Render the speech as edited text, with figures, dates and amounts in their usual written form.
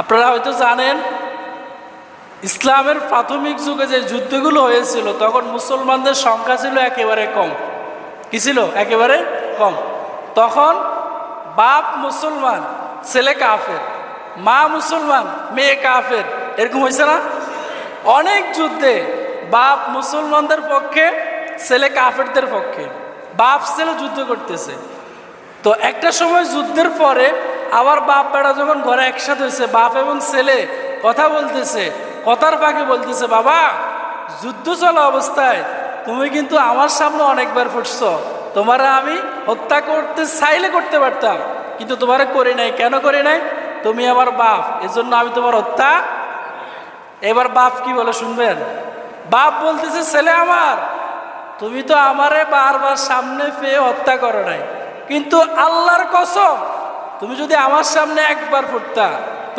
আপনারা হয়তো জানেন, ইসলামের প্রাথমিক যুগে যে যুদ্ধগুলো হয়েছিল তখন মুসলমানদের সংখ্যা ছিল একেবারে কম। কি ছিল? একেবারে কম। তখন বাপ মুসলমান, ছেলে কাফের, মা মুসলমান, মেয়ে কাফের, এরকম হয়েছে না? অনেক যুদ্ধে বাপ মুসলমানদের পক্ষে, ছেলে কাফেরদের পক্ষে, বাপ ছেলে যুদ্ধ করতেছে। তো একটা সময় যুদ্ধের পরে আবার বাপ বেটা যখন ঘরে একসাথে হয়েছে, বাপ এবং ছেলে কথা বলতেছে, কথার ফাঁকে বলতেছে, বাবা যুদ্ধ চলা অবস্থায় তুমি কিন্তু আমার সামনে অনেকবার ফুটছো, তোমারে আমি হত্যা করতে চাইলে করতে পারতাম, কিন্তু তোমারে করি নাই। কেন করি নাই? তুমি আমার বাপ, এজন্য আমি তোমার হত্যা। এবার বাপ কি বলে শুনবেন? বাপ বলতেছে, ছেলে আমার, তুমি তো আমারে বারবার সামনে পেয়ে হত্যা করো নাই, কিন্তু আল্লাহর কসম তুমি যদি আমার সামনে একবার ফুটতা